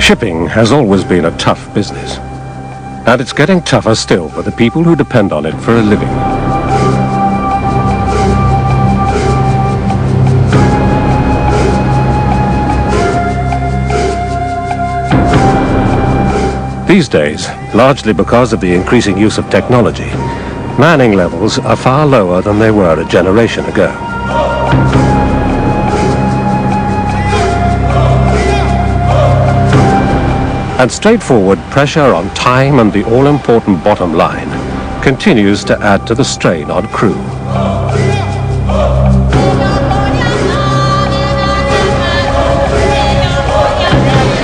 Shipping has always been a tough business, and it's getting tougher still for the people who depend on it for a living. These days, largely because of the increasing use of technology, manning levels are far lower than they were a generation ago. And straightforward pressure on time and the all-important bottom line continues to add to the strain on crew.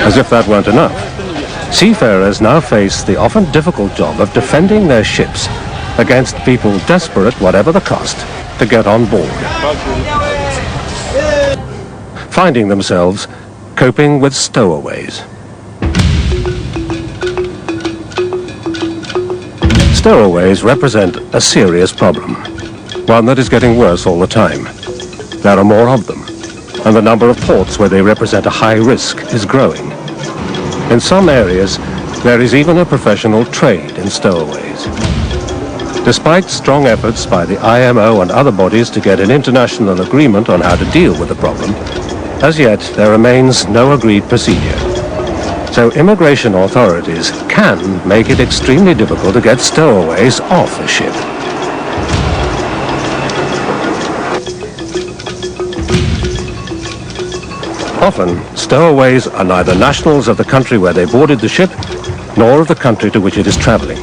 As if that weren't enough, seafarers now face the often difficult job of defending their ships against people desperate, whatever the cost, to get on board, finding themselves coping with stowaways. Stowaways represent a serious problem, one that is getting worse all the time. There are more of them, and the number of ports where they represent a high risk is growing. In some areas, there is even a professional trade in stowaways. Despite strong efforts by the IMO and other bodies to get an international agreement on how to deal with the problem, as yet there remains no agreed procedure. So immigration authorities can make it extremely difficult to get stowaways off a ship. Often, stowaways are neither nationals of the country where they boarded the ship, nor of the country to which it is traveling.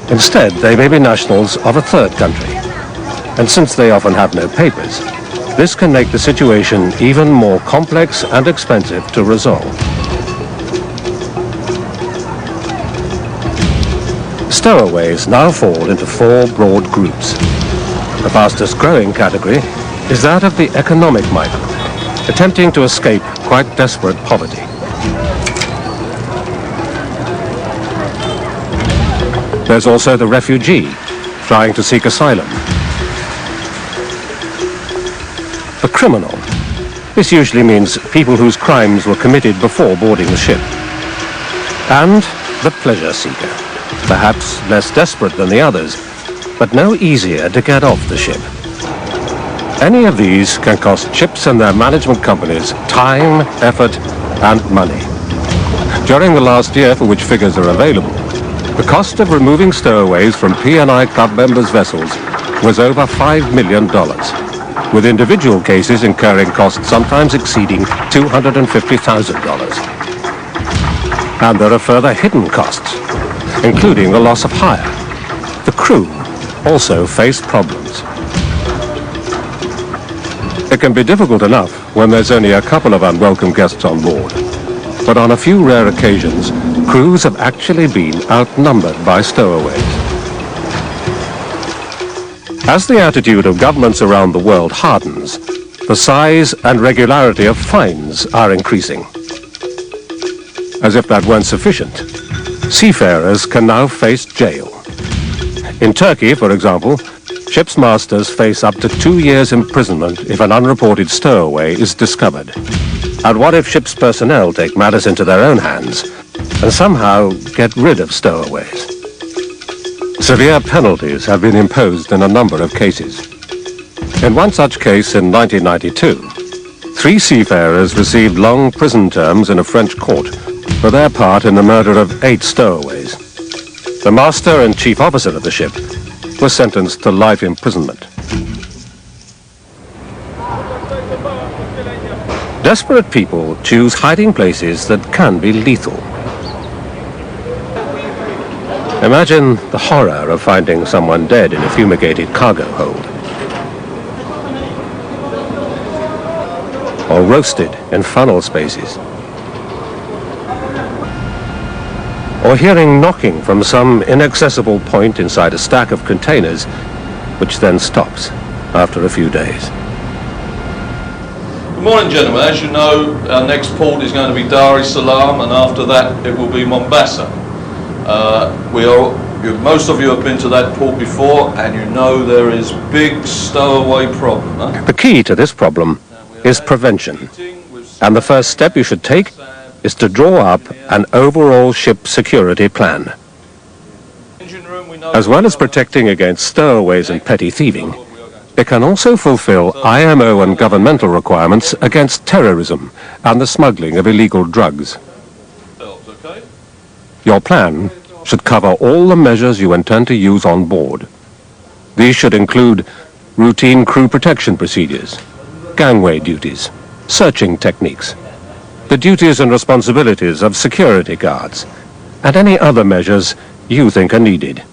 Instead, they may be nationals of a third country. And since they often have no papers, this can make the situation even more complex and expensive to resolve. Stowaways now fall into four broad groups. The fastest growing category is that of the economic migrant, attempting to escape quite desperate poverty. There's also the refugee, trying to seek asylum. The criminal. This usually means people whose crimes were committed before boarding the ship. And the pleasure seeker, perhaps less desperate than the others, but no easier to get off the ship. Any of these can cost ships and their management companies time, effort, and money. During the last year, for which figures are available, the cost of removing stowaways from P&I Club members' vessels was over $5 million, with individual cases incurring costs sometimes exceeding $250,000. And there are further hidden costs, including the loss of hire. The crew also face problems. It can be difficult enough when there's only a couple of unwelcome guests on board, but on a few rare occasions, crews have actually been outnumbered by stowaways. As the attitude of governments around the world hardens, the size and regularity of fines are increasing. As if that weren't sufficient, seafarers can now face jail. In Turkey, for example, ship's masters face up to 2 years imprisonment if an unreported stowaway is discovered. And what if ship's personnel take matters into their own hands and somehow get rid of stowaways? Severe penalties have been imposed in a number of cases. In one such case in 1992, 3 seafarers received long prison terms in a French court for their part in the murder of 8 stowaways. The master and chief officer of the ship was sentenced to life imprisonment. Desperate people choose hiding places that can be lethal. Imagine the horror of finding someone dead in a fumigated cargo hold, or roasted in funnel spaces, or hearing knocking from some inaccessible point inside a stack of containers, which then stops after a few days. Good morning, gentlemen. As you know, our next port is going to be Dar es Salaam, and after that it will be Mombasa. Most of you have been to that port before, and you know there is big stowaway problem. Huh? The key to this problem is prevention. And the first step you should take is to draw up an overall ship security plan. As well as protecting against stowaways and petty thieving, it can also fulfill IMO and governmental requirements against terrorism and the smuggling of illegal drugs. Your plan should cover all the measures you intend to use on board. These should include routine crew protection procedures, gangway duties, searching techniques, the duties and responsibilities of security guards, and any other measures you think are needed.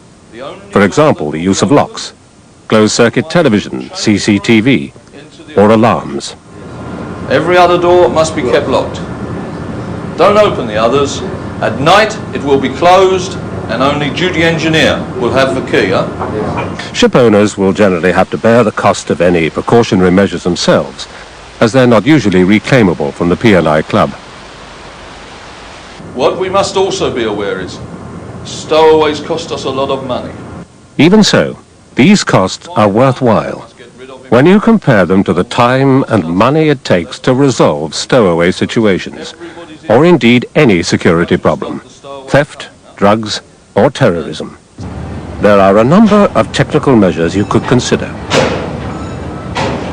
For example, the use of locks, closed-circuit television, CCTV, or alarms. Every other door must be kept locked. Don't open the others. At night it will be closed and only duty engineer will have the key. Ship owners will generally have to bear the cost of any precautionary measures themselves, as they're not usually reclaimable from the P&I Club. What we must also be aware is, stowaways cost us a lot of money. Even so, these costs are worthwhile when you compare them to the time and money it takes to resolve stowaway situations, or indeed any security problem, theft, drugs, or terrorism. There are a number of technical measures you could consider.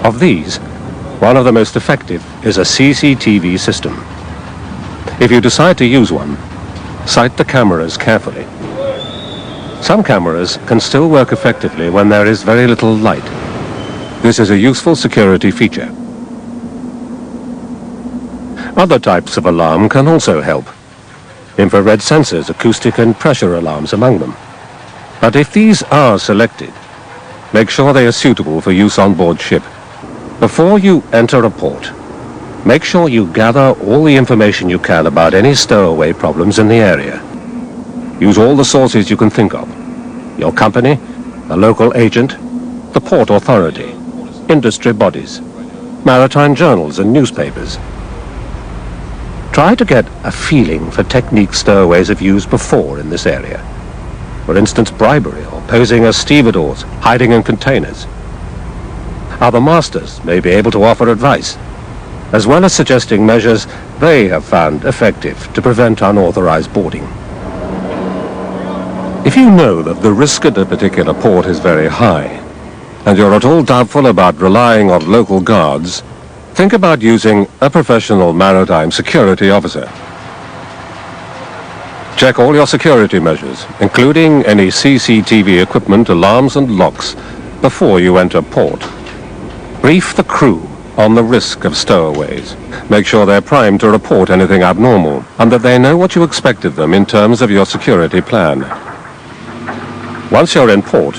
Of these, one of the most effective is a CCTV system. If you decide to use one, sight the cameras carefully. Some cameras can still work effectively when there is very little light. This is a useful security feature. Other types of alarm can also help. Infrared sensors, acoustic and pressure alarms among them. But if these are selected, make sure they are suitable for use on board ship. Before you enter a port, make sure you gather all the information you can about any stowaway problems in the area. Use all the sources you can think of. Your company, a local agent, the port authority, industry bodies, maritime journals and newspapers. Try to get a feeling for techniques stowaways have used before in this area. For instance, bribery or posing as stevedores, hiding in containers. Other masters may be able to offer advice, as well as suggesting measures they have found effective to prevent unauthorized boarding. If you know that the risk at a particular port is very high, and you're at all doubtful about relying on local guards, think about using a professional maritime security officer. Check all your security measures, including any CCTV equipment, alarms and locks, before you enter port. Brief the crew on the risk of stowaways. Make sure they're primed to report anything abnormal, and that they know what you expect of them in terms of your security plan. Once you're in port,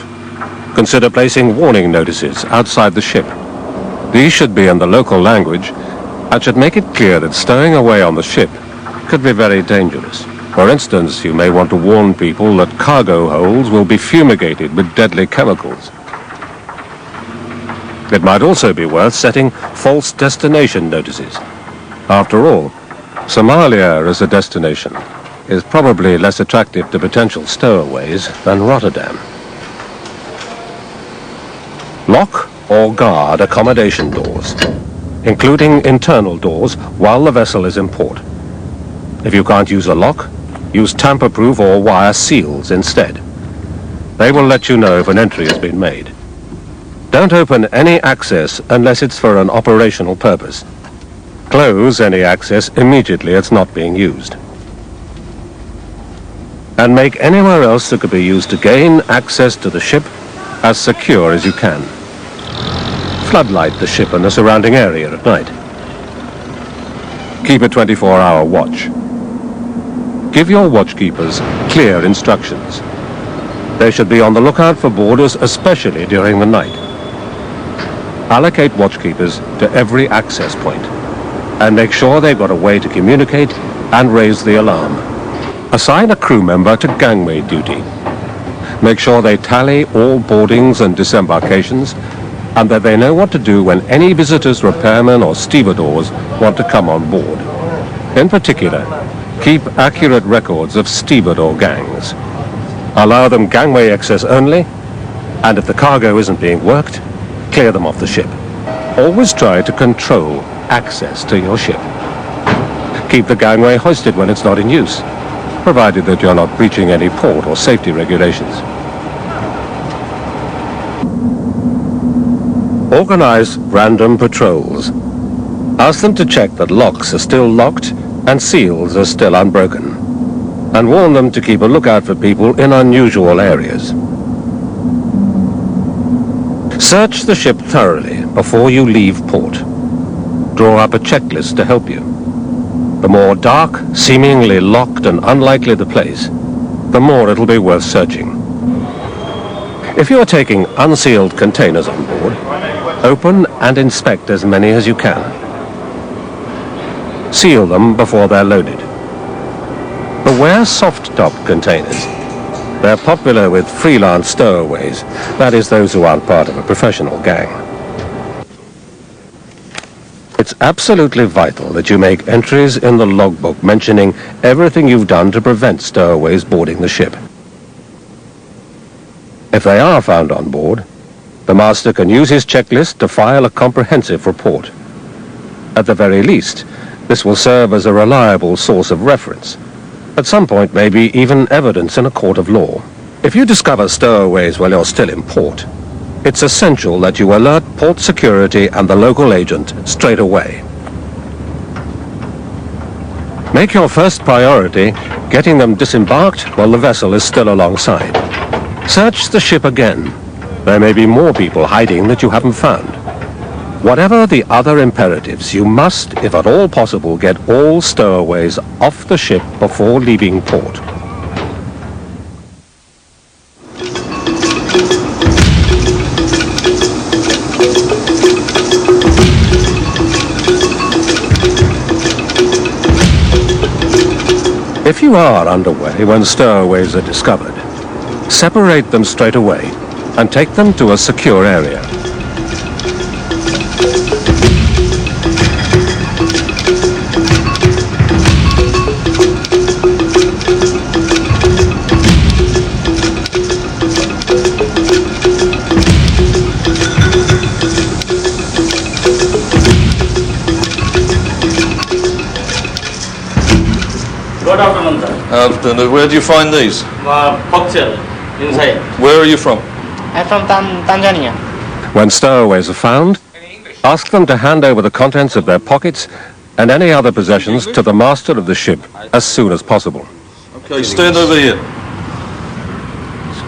consider placing warning notices outside the ship. These should be in the local language and should make it clear that stowing away on the ship could be very dangerous. For instance, you may want to warn people that cargo holds will be fumigated with deadly chemicals. It might also be worth setting false destination notices. After all, Somalia as a destination is probably less attractive to potential stowaways than Rotterdam. Lock or guard accommodation doors, including internal doors, while the vessel is in port. If you can't use a lock, use tamper-proof or wire seals instead. They will let you know if an entry has been made. Don't open any access unless it's for an operational purpose. Close any access immediately it's not being used. And make anywhere else that could be used to gain access to the ship as secure as you can. Floodlight the ship and the surrounding area at night. Keep a 24-hour watch. Give your watchkeepers clear instructions. They should be on the lookout for boarders, especially during the night. Allocate watchkeepers to every access point, and make sure they've got a way to communicate and raise the alarm. Assign a crew member to gangway duty. Make sure they tally all boardings and disembarkations, and that they know what to do when any visitors, repairmen or stevedores want to come on board. In particular, keep accurate records of stevedore gangs. Allow them gangway access only, and if the cargo isn't being worked, clear them off the ship. Always try to control access to your ship. Keep the gangway hoisted when it's not in use, provided that you're not breaching any port or safety regulations. Organize random patrols. Ask them to check that locks are still locked and seals are still unbroken, and warn them to keep a lookout for people in unusual areas. Search the ship thoroughly before you leave port. Draw up a checklist to help you. The more dark, seemingly locked and unlikely the place, the more it'll be worth searching. If you're taking unsealed containers on board, open and inspect as many as you can. Seal them before they're loaded. Beware soft-top containers. They're popular with freelance stowaways, that is, those who aren't part of a professional gang. It's absolutely vital that you make entries in the logbook mentioning everything you've done to prevent stowaways boarding the ship. If they are found on board, the master can use his checklist to file a comprehensive report. At the very least, this will serve as a reliable source of reference. At some point, maybe even evidence in a court of law. If you discover stowaways while you're still in port, it's essential that you alert port security and the local agent straight away. Make your first priority getting them disembarked while the vessel is still alongside. Search the ship again. There may be more people hiding that you haven't found. Whatever the other imperatives, you must, if at all possible, get all stowaways off the ship before leaving port. If you are underway when stowaways are discovered, separate them straight away and take them to a secure area. Good afternoon, sir. Afternoon. Where do you find these? Cocktail inside. Where are you from? I'm from Tanzania. When stowaways are found, ask them to hand over the contents of their pockets and any other possessions to the master of the ship as soon as possible. Okay, stand over here.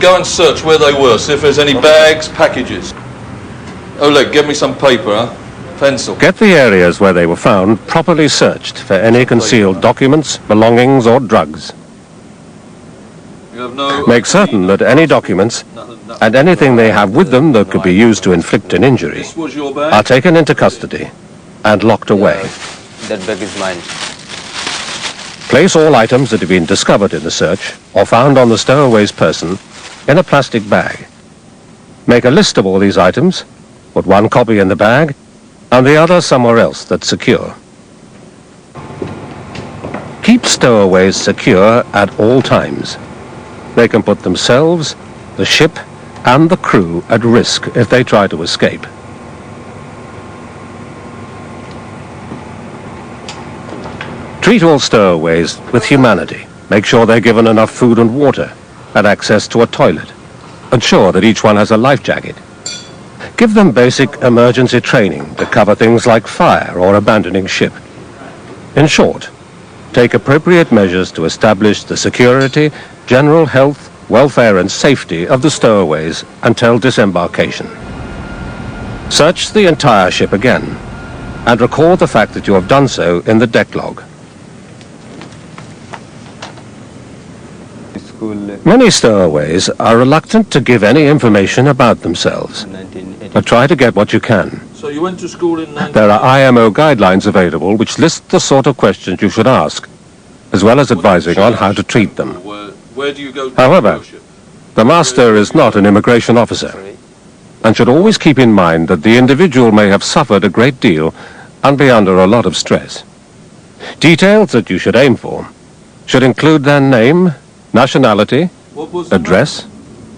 Go and search where they were, see if there's any bags, packages. Oleg, get me some paper, huh? Pencil. Get the areas where they were found properly searched for any concealed documents, belongings or drugs. You have no... Make certain that any documents and anything they have with them that could be used to inflict an injury This was your bag? are taken into custody and locked away. That bag is mine. Place all items that have been discovered in the search or found on the stowaway's person in a plastic bag. Make a list of all these items, put one copy in the bag and the other somewhere else that's secure. Keep stowaways secure at all times. They can put themselves, the ship, and the crew at risk if they try to escape. Treat all stowaways with humanity. Make sure they're given enough food and water and access to a toilet. Ensure that each one has a life jacket. Give them basic emergency training to cover things like fire or abandoning ship. In short, take appropriate measures to establish the security, general health, welfare and safety of the stowaways until disembarkation. Search the entire ship again and record the fact that you have done so in the deck log. Many stowaways are reluctant to give any information about themselves, but try to get what you can. So you went to school in... There are IMO guidelines available which list the sort of questions you should ask, as well as advising on how to treat them. Where do you go? However, the master is not an immigration officer and should always keep in mind that the individual may have suffered a great deal and be under a lot of stress. Details that you should aim for should include their name, nationality, address,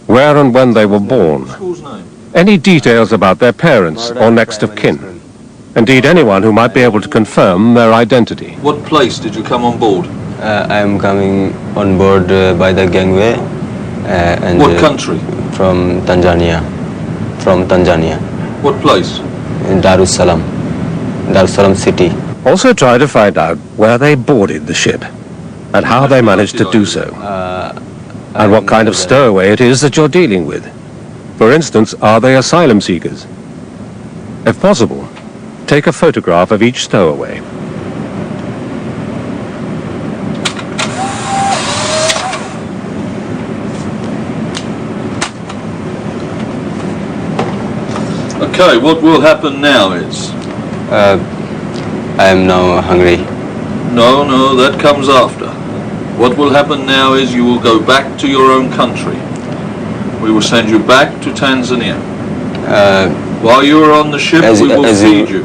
where and when they were born, School's name? any details about their parents or next of kin. Indeed, anyone who might be able to confirm their identity. What place did you come on board? I am coming on board by the gangway. And What country? From Tanzania. From Tanzania. What place? In Dar es Salaam city. Also try to find out where they boarded the ship and how they managed to do so, and what kind of stowaway it is that you're dealing with. For instance, are they asylum seekers? If possible, take a photograph of each stowaway. Okay, what will happen now is... I am now hungry. No, that comes after. What will happen now is you will go back to your own country. We will send you back to Tanzania. While you are on the ship, we will feed you.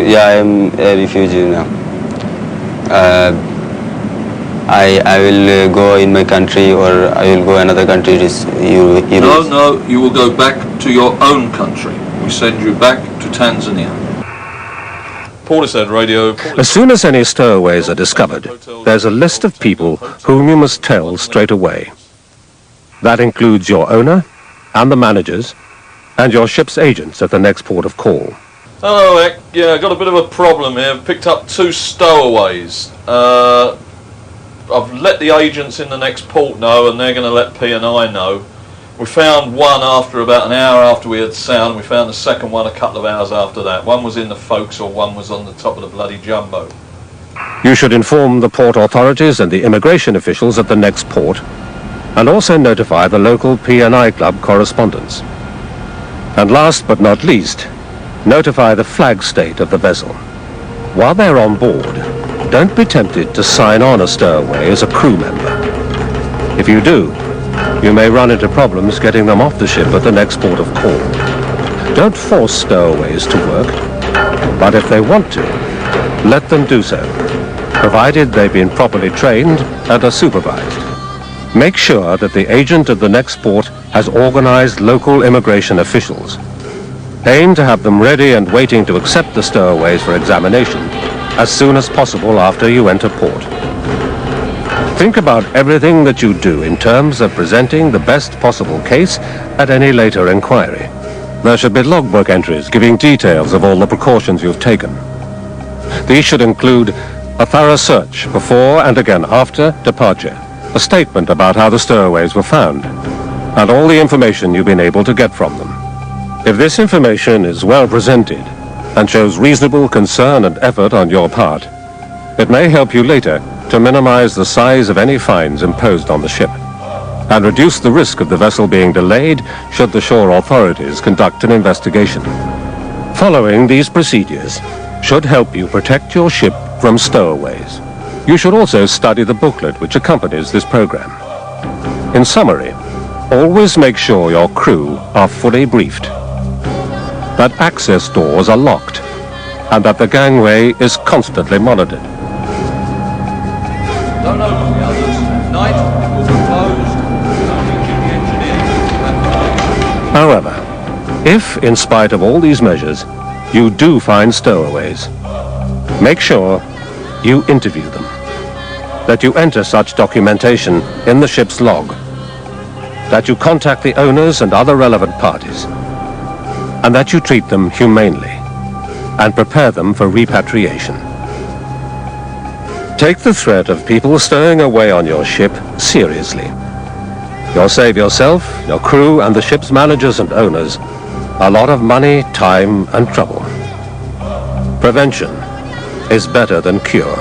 Yeah, I am a refugee now. I will go in my country, or I will go another country. No, you will go back to your own country. We send you back to Tanzania. Portishead Radio. As soon as any stowaways are discovered, there's a list of people whom you must tell straight away. That includes your owner and the managers and your ship's agents at the next port of call. Hello, Eck. Yeah, I've got a bit of a problem here. I've picked up 2 stowaways. I've let the agents in the next port know, and they're going to let P&I know. We found one after about an hour after we had sound. We found the second one a couple of hours after that. One was in the forecastle, one was on the top of the bloody jumbo. You should inform the port authorities and the immigration officials at the next port, and also notify the local P&I club correspondents. And last but not least, notify the flag state of the vessel. While they're on board, don't be tempted to sign on a stowaway as a crew member. If you do, you may run into problems getting them off the ship at the next port of call. Don't force stowaways to work, but if they want to, let them do so, provided they've been properly trained and are supervised. Make sure that the agent at the next port has organized local immigration officials. Aim to have them ready and waiting to accept the stowaways for examination as soon as possible after you enter port. Think about everything that you do in terms of presenting the best possible case at any later inquiry. There should be logbook entries giving details of all the precautions you've taken. These should include a thorough search before and again after departure, a statement about how the stowaways were found, and all the information you've been able to get from them. If this information is well presented and shows reasonable concern and effort on your part, it may help you later to minimize the size of any fines imposed on the ship, and reduce the risk of the vessel being delayed should the shore authorities conduct an investigation. Following these procedures should help you protect your ship from stowaways. You should also study the booklet which accompanies this program. In summary, always make sure your crew are fully briefed, that access doors are locked, and that the gangway is constantly monitored. Don't open the others. At night, it will be closed. Only the engineer will have However, if, in spite of all these measures, you do find stowaways, make sure you interview them, that you enter such documentation in the ship's log, that you contact the owners and other relevant parties, and that you treat them humanely and prepare them for repatriation. Take the threat of people stowing away on your ship seriously. You'll save yourself, your crew, and the ship's managers and owners a lot of money, time, and trouble. Prevention is better than cure.